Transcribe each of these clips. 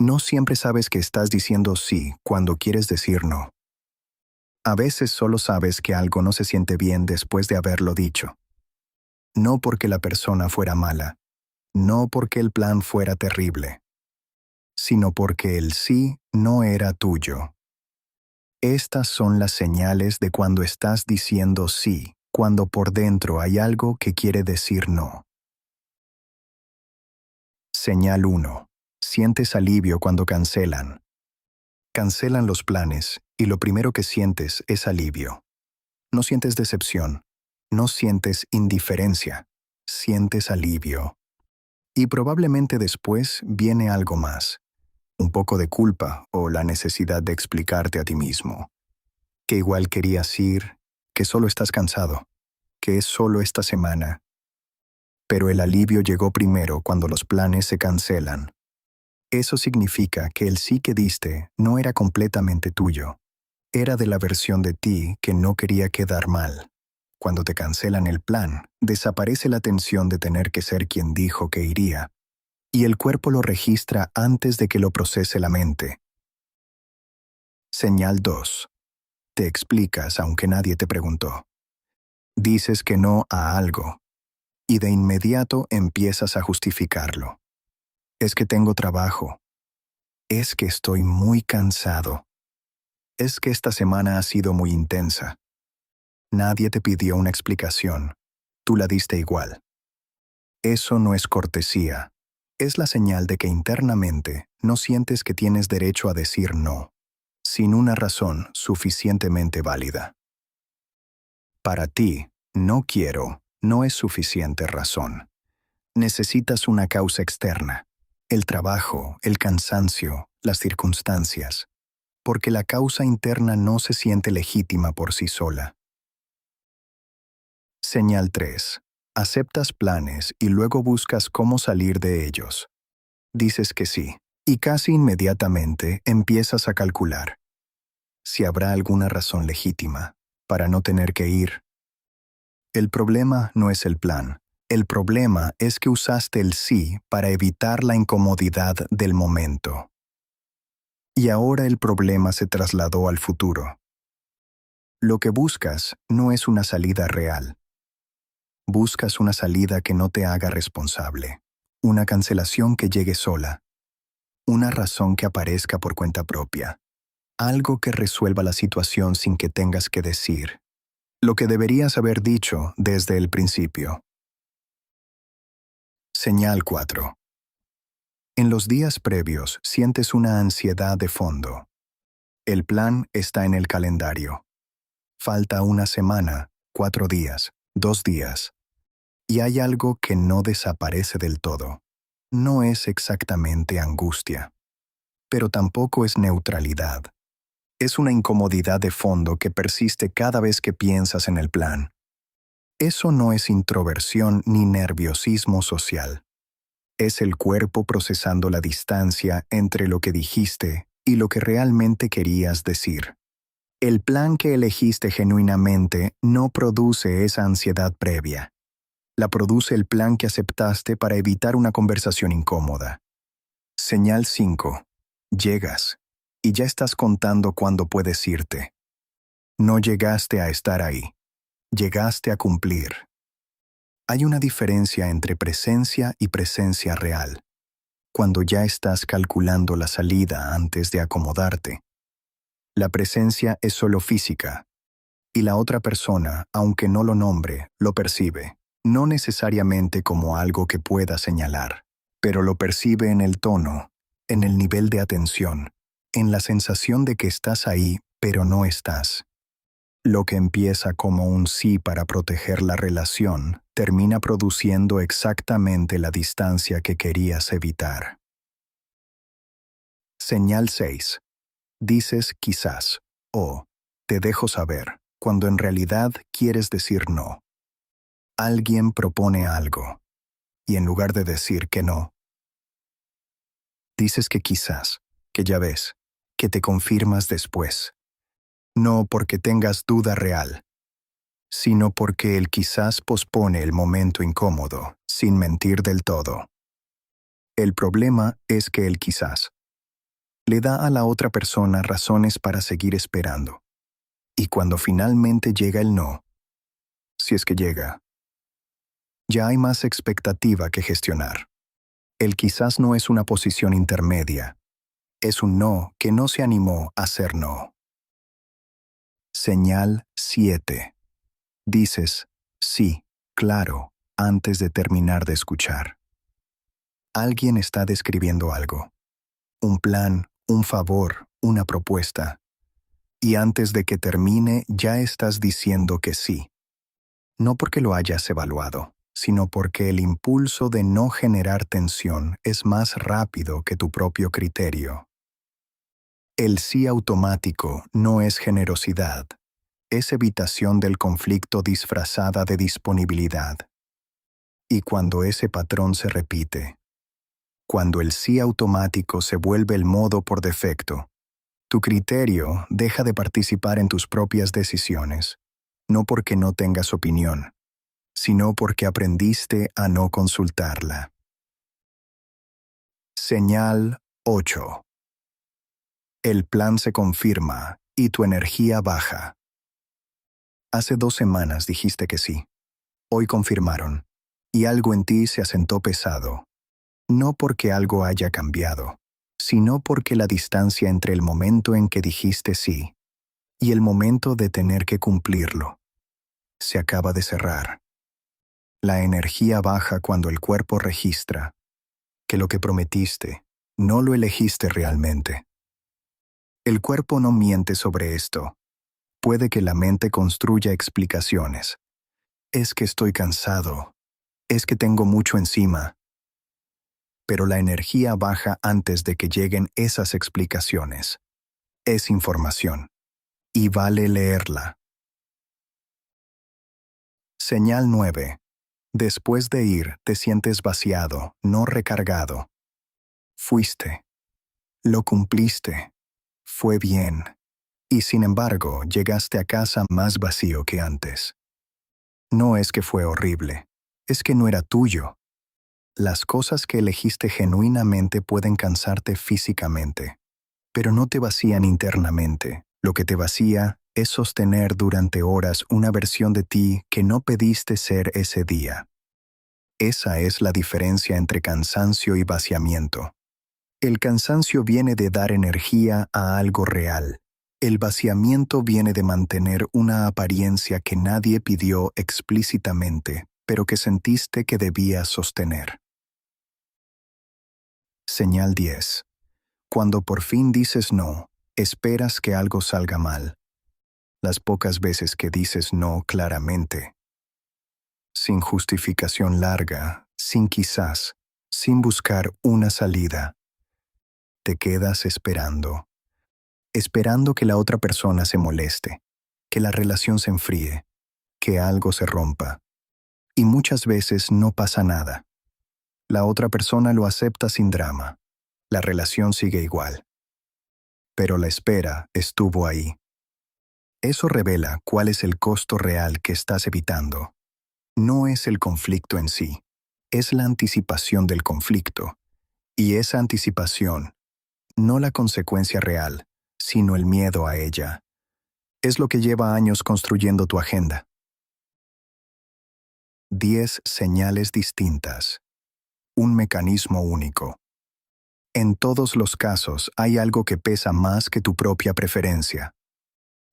No siempre sabes que estás diciendo sí cuando quieres decir no. A veces solo sabes que algo no se siente bien después de haberlo dicho. No porque la persona fuera mala, no porque el plan fuera terrible, sino porque el sí no era tuyo. Estas son las señales de cuando estás diciendo sí, cuando por dentro hay algo que quiere decir no. Señal 1. Sientes alivio cuando cancelan. Cancelan los planes y lo primero que sientes es alivio. No sientes decepción, no sientes indiferencia, sientes alivio. Y probablemente después viene algo más, un poco de culpa o la necesidad de explicarte a ti mismo. Que igual querías ir, que solo estás cansado, que es solo esta semana. Pero el alivio llegó primero cuando los planes se cancelan. Eso significa que el sí que diste no era completamente tuyo. Era de la versión de ti que no quería quedar mal. Cuando te cancelan el plan, desaparece la tensión de tener que ser quien dijo que iría, y el cuerpo lo registra antes de que lo procese la mente. Señal 2. Te explicas aunque nadie te preguntó. Dices que no a algo, y de inmediato empiezas a justificarlo. Es que tengo trabajo. Es que estoy muy cansado. Es que esta semana ha sido muy intensa. Nadie te pidió una explicación. Tú la diste igual. Eso no es cortesía. Es la señal de que internamente no sientes que tienes derecho a decir no, sin una razón suficientemente válida. Para ti, no quiero, no es suficiente razón. Necesitas una causa externa. El trabajo, el cansancio, las circunstancias. Porque la causa interna no se siente legítima por sí sola. Señal 3. Aceptas planes y luego buscas cómo salir de ellos. Dices que sí, y casi inmediatamente empiezas a calcular si habrá alguna razón legítima para no tener que ir. El problema no es el plan. El problema es que usaste el sí para evitar la incomodidad del momento. Y ahora el problema se trasladó al futuro. Lo que buscas no es una salida real. Buscas una salida que no te haga responsable, una cancelación que llegue sola, una razón que aparezca por cuenta propia, algo que resuelva la situación sin que tengas que decir lo que deberías haber dicho desde el principio. Señal 4. En los días previos sientes una ansiedad de fondo. El plan está en el calendario. Falta una semana, 4 días, 2 días. Y hay algo que no desaparece del todo. No es exactamente angustia, pero tampoco es neutralidad. Es una incomodidad de fondo que persiste cada vez que piensas en el plan. Eso no es introversión ni nerviosismo social. Es el cuerpo procesando la distancia entre lo que dijiste y lo que realmente querías decir. El plan que elegiste genuinamente no produce esa ansiedad previa. La produce el plan que aceptaste para evitar una conversación incómoda. Señal 5. Llegas, y ya estás contando cuándo puedes irte. No llegaste a estar ahí. Llegaste a cumplir. Hay una diferencia entre presencia y presencia real. Cuando ya estás calculando la salida antes de acomodarte. La presencia es solo física, y la otra persona, aunque no lo nombre, lo percibe. No necesariamente como algo que pueda señalar, pero lo percibe en el tono, en el nivel de atención, en la sensación de que estás ahí, pero no estás. Lo que empieza como un sí para proteger la relación, termina produciendo exactamente la distancia que querías evitar. Señal 6. Dices quizás, o te dejo saber, cuando en realidad quieres decir no. Alguien propone algo, y en lugar de decir que no, dices que quizás, que ya ves, que te confirmas después. No porque tengas duda real, sino porque el quizás pospone el momento incómodo, sin mentir del todo. El problema es que el quizás le da a la otra persona razones para seguir esperando. Y cuando finalmente llega el no, si es que llega, ya hay más expectativa que gestionar. El quizás no es una posición intermedia, es un no que no se animó a ser no. Señal 7. Dices, sí, claro, antes de terminar de escuchar. Alguien está describiendo algo. Un plan, un favor, una propuesta. Y antes de que termine ya estás diciendo que sí. No porque lo hayas evaluado, sino porque el impulso de no generar tensión es más rápido que tu propio criterio. El sí automático no es generosidad, es evitación del conflicto disfrazada de disponibilidad. Y cuando ese patrón se repite, cuando el sí automático se vuelve el modo por defecto, tu criterio deja de participar en tus propias decisiones, no porque no tengas opinión, sino porque aprendiste a no consultarla. Señal 8. El plan se confirma y tu energía baja. Hace 2 semanas dijiste que sí. Hoy confirmaron, y algo en ti se asentó pesado. No porque algo haya cambiado, sino porque la distancia entre el momento en que dijiste sí y el momento de tener que cumplirlo se acaba de cerrar. La energía baja cuando el cuerpo registra que lo que prometiste no lo elegiste realmente. El cuerpo no miente sobre esto. Puede que la mente construya explicaciones. Es que estoy cansado. Es que tengo mucho encima. Pero la energía baja antes de que lleguen esas explicaciones. Es información. Y vale leerla. Señal 9. Después de ir, te sientes vaciado, no recargado. Fuiste. Lo cumpliste. Fue bien. Y sin embargo, llegaste a casa más vacío que antes. No es que fue horrible. Es que no era tuyo. Las cosas que elegiste genuinamente pueden cansarte físicamente, pero no te vacían internamente. Lo que te vacía es sostener durante horas una versión de ti que no pediste ser ese día. Esa es la diferencia entre cansancio y vaciamiento. El cansancio viene de dar energía a algo real. El vaciamiento viene de mantener una apariencia que nadie pidió explícitamente, pero que sentiste que debías sostener. Señal 10. Cuando por fin dices no, esperas que algo salga mal. Las pocas veces que dices no claramente, sin justificación larga, sin quizás, sin buscar una salida, te quedas esperando. Esperando que la otra persona se moleste, que la relación se enfríe, que algo se rompa. Y muchas veces no pasa nada. La otra persona lo acepta sin drama. La relación sigue igual. Pero la espera estuvo ahí. Eso revela cuál es el costo real que estás evitando. No es el conflicto en sí, es la anticipación del conflicto. Y esa anticipación, no la consecuencia real, sino el miedo a ella, es lo que lleva años construyendo tu agenda. 10 señales distintas. Un mecanismo único. En todos los casos hay algo que pesa más que tu propia preferencia.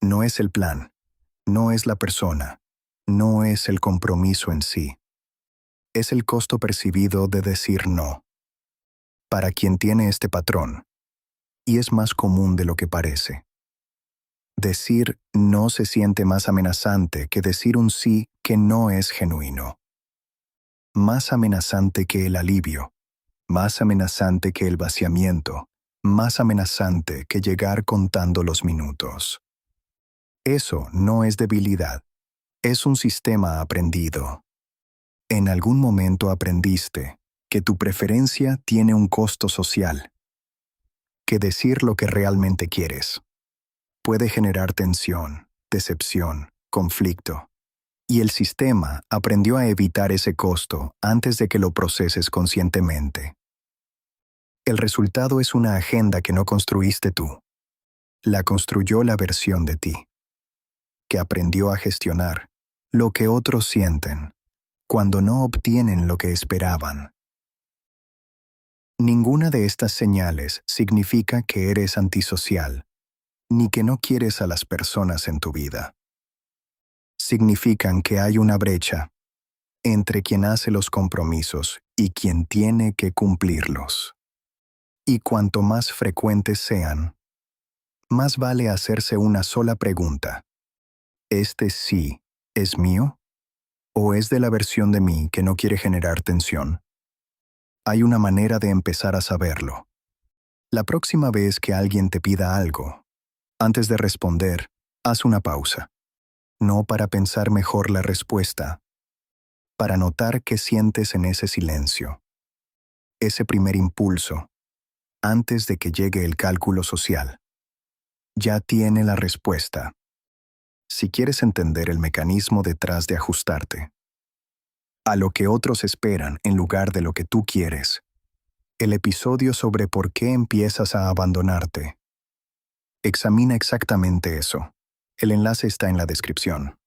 No es el plan, no es la persona, no es el compromiso en sí. Es el costo percibido de decir no. Para quien tiene este patrón, y es más común de lo que parece. Decir no se siente más amenazante que decir un sí que no es genuino. Más amenazante que el alivio, más amenazante que el vaciamiento, más amenazante que llegar contando los minutos. Eso no es debilidad, es un sistema aprendido. En algún momento aprendiste que tu preferencia tiene un costo social, que decir lo que realmente quieres puede generar tensión, decepción, conflicto. Y el sistema aprendió a evitar ese costo antes de que lo proceses conscientemente. El resultado es una agenda que no construiste tú. La construyó la versión de ti, que aprendió a gestionar lo que otros sienten cuando no obtienen lo que esperaban. Ninguna de estas señales significa que eres antisocial, ni que no quieres a las personas en tu vida. Significan que hay una brecha entre quien hace los compromisos y quien tiene que cumplirlos. Y cuanto más frecuentes sean, más vale hacerse una sola pregunta. ¿Este sí es mío? ¿O es de la versión de mí que no quiere generar tensión? Hay una manera de empezar a saberlo. La próxima vez que alguien te pida algo, antes de responder, haz una pausa. No para pensar mejor la respuesta, para notar qué sientes en ese silencio. Ese primer impulso, antes de que llegue el cálculo social. Ya tiene la respuesta. Si quieres entender el mecanismo detrás de ajustarte a lo que otros esperan en lugar de lo que tú quieres, el episodio sobre por qué empiezas a abandonarte examina exactamente eso. El enlace está en la descripción.